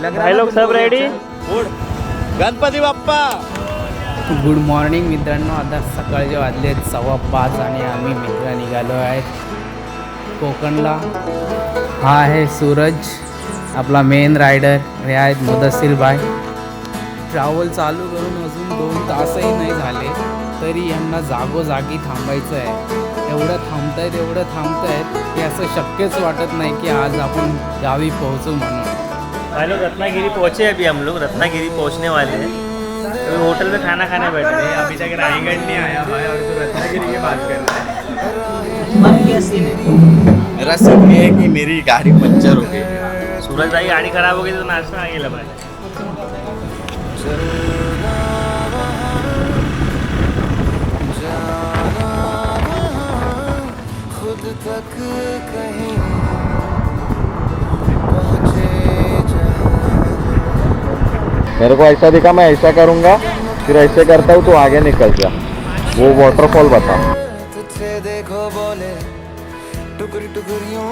भाई लोग सब ready? Ganpati Bappa. Good morning मित्रांनो. आता सकाळचे वाजले 5:15 आणि आम्ही मित्र निघालो आहेत कोकणला. हा आहे सूरज आपला मेन रायडर. हे आहेत मुदस्सीर भाई. ट्रॅव्हल चालू करून अजून 2 तासही नाही झाले तरी यांना जागोजागी थांबायचं आहे. एवढं थांबतायत की असं शक्यच वाटत नाही की आज आपण गावी पोहोचू म्हणून. भाई लोग रत्नागिरी पहुंचे अभी. हम लोग रत्नागिरी पहुंचने वाले हैं. अभी होटल में खाना खाने बैठे हैं. अभी तक रायगढ़ नहीं आया भाई और तो रत्नागिरी की बात कर रहा है. रस्म ये है कि मेरी गाड़ी पंचर हो गई. सूरज भाई गाड़ी खराब हो गई तो नाश्ता आ गेला भाई. मेरे को ऐसा दिखा, मैं ऐसा करूँगा, फिर ऐसे करता हूँ तो आगे निकल जा. वो वाटरफॉल बता. तुझसे देखो बोले टुकड़ी टुकड़ियों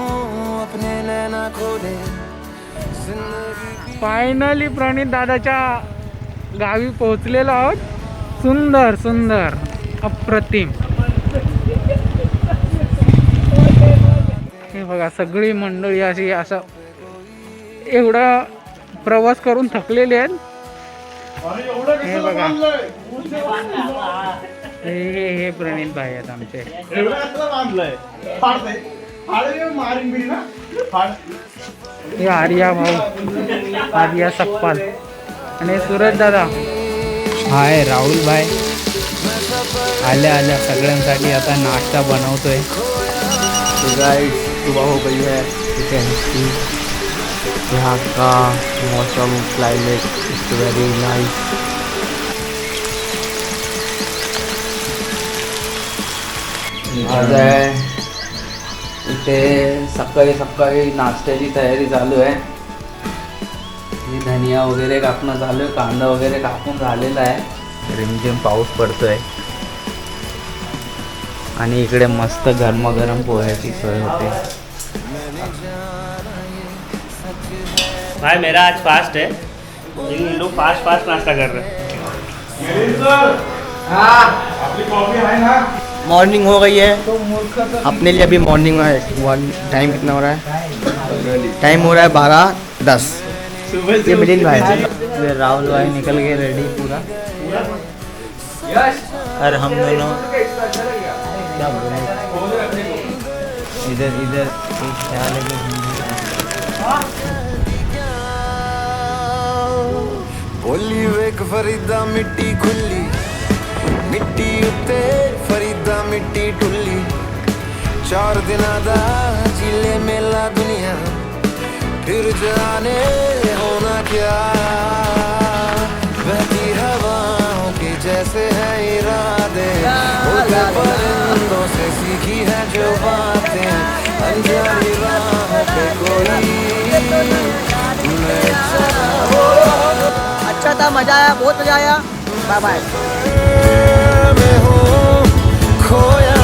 अपने नैना खोले. फायनली प्रणित दादाच्या गावी पोहोचलेलो आहोत. सुंदर सुंदर अप्रतिम. हे बघा सगळी मंडळी अशी असं एवढा प्रवास करून थकलेले आहेत. हे बघा हे प्रणित भाई आहेत आमचे. हे आर्या भाऊ, आर्या सक्पाल आणि सूरज दादा. हाय राहुल भाई. आल्या सगळ्यांसाठी आता नाश्ता बनवतोय. गाइस सुबह हो गई है. यहाँ का मौसम क्लाइमेट इज वेरी नाइस. आज आहे इथे सकाळी नाश्त्याची तयारी चालू आहे. ही धनिया वगैरे कापणं चालू आहे. कांदा वगैरे कापून झालेला आहे. रिमझिम पाऊस पडतोय आणि इकडे मस्त गरमागरम पोह्याची सोय होते. भाई मेरा आज फास्ट है लेकिन ये लोग फास्ट नाश्ता कर रहे हैं. मॉर्निंग हो गई है अपने लिए. अभी मॉर्निंग है. टाइम कितना हो रहा है? टाइम हो रहा है 12:10. ये मिलिंद भाई. राहुल भाई निकल गए रेडी पूरा. और हम दोनों इधर एक ख्याल है कि बोली वेक फरीदा मिट्टी खुली मिट्टी उत्ते फरीदा मिट्टी टुल्ली. 4 दिना दा जिले मेला दुनिया फिर जाने होना क्या. बहती हवाओं के जैसे है इरादे. उड़ते परिंदों से सीखी है जो बातें. अनजानी राहों पे कोई अच्छा था. मजा आया, बहुत मजा आया. Bye bye. मैं हूँ खोया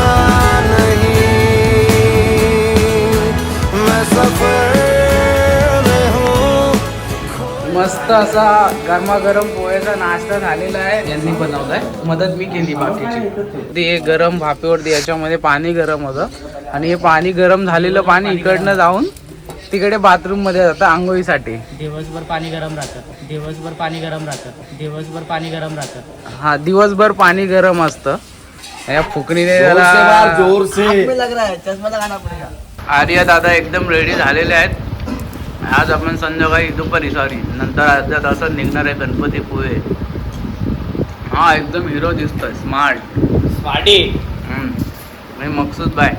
नहीं. मैं सफर में हूँ. मस्त असा गरमागरम पोह्याचा नाश्ता झालेला आहे. यांनी बनवलाय, मदत मी केली बाकीची. ते गरम भापेवरती याच्यामध्ये पाणी गरम होतं आणि हे पाणी गरम झालेलं पाणी इकडनं जाऊन तिकडे बाथरूम मध्ये जातं आंघोळीसाठी. दिवसभर पाणी गरम राहतं. हा दिवसभर पाणी गरम असतं. या फुकणीने त्याला जोर से लग रहा है चश्मा लगाना पड़ेगा. आर्य दादा एकदम रेडी झालेले आहेत. आज आपण संध्याकाळी नंतर अर्ध्या तासात निघणार आहे गणपती पुळे. हा एकदम हिरो दिसतोय. स्मार्ट. मकसूद बाय.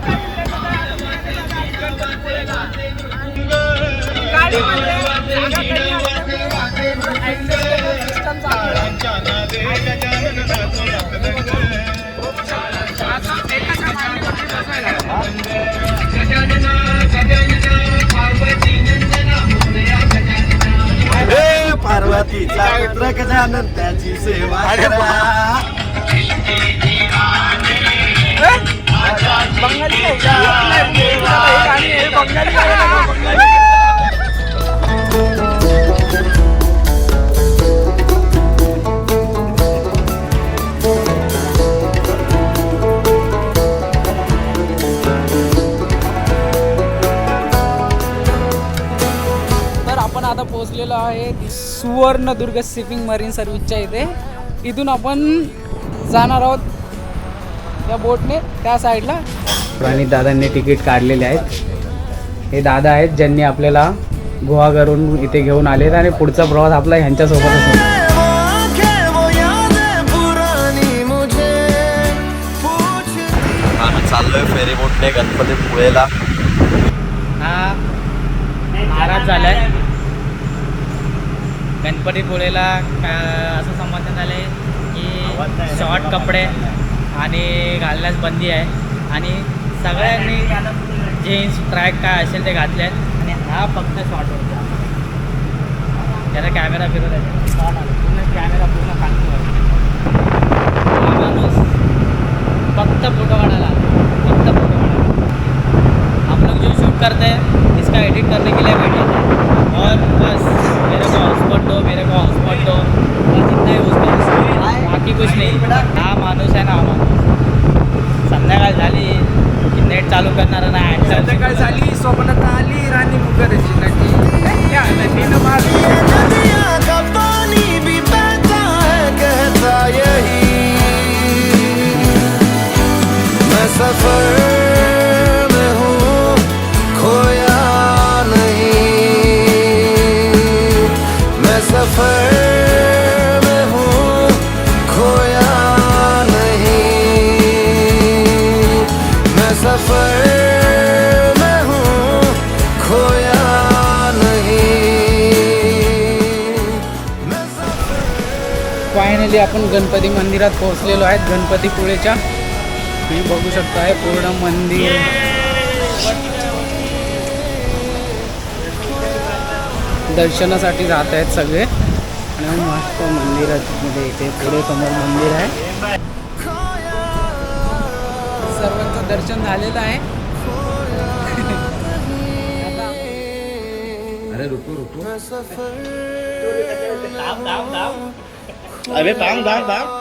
पार्वतीचा पुत्र गजानन त्याची सेवा करा. बंगाली आपण आता पोहोचलेलो आहे सुवर्णदुर्ग शिपिंग मरीन सर्व्हिसच्या इथे. इथून आपण जाणार आहोत त्या बोटने त्या साईडला. आणि दादांनी तिकीट काढलेले आहेत. हे दादा आहेत ज्यांनी आपल्याला गोवावरून इथे घेऊन आलेत आणि पुढचा प्रवास आपला ह्यांच्यासोबतच होता. आम्ही चाललोय फेरी बोटने गणपतीपुळेला. हा महाराज झालाय गणपतीपुळेला. असं समजण्यात आलं आहे की शॉर्ट कपडे आणि घालण्यास बंदी आहे आणि सगळ्यांनी जीन्स ट्रॅक काय असेल ते घातले आहेत आणि हा फक्त शॉर्ट होता. त्याला कॅमेरा फिरवत आहे पूर्ण कॅमेरा पूर्ण खाली माणूस फक्त फोटो काढायला फक्त फोटो काढायला. हम लोग जो शूट करते हैं इसका एडिट करने के लिए बैठे थे और बस मेरे को हॉटस्पॉट दो मेरे को हॉटस्पॉट दो बस इतना ही उसको बाकी कुछ नहीं. हा माणूस आहे ना हा माणूस संध्याकाळ झाली की नेट चालू करणारा ना संध्याकाळ झाली स्वप्नात आली राणी मुखर्जी नटी या नटीनं मारली. नदियाँ का पानी भी बहता है कहता यही मैं सफर में हूँ खोया नहीं मैं सफर में हूँ खोया नहीं मैं सफर में हूँ खोया फायनली आपण गणपती मंदिरात पोहोचलेलो आहेत गणपतीपुळेच्या. तुम्ही बघू शकता आहे पूर्ण मंदिर. दर्शनासाठी जात आहेत सगळे आणि मस्त मंदिरामध्ये इथे पुढे समोर मंदिर आहे. सर्वांचं दर्शन झालेलं आहे. अरे थांब थांब थांब.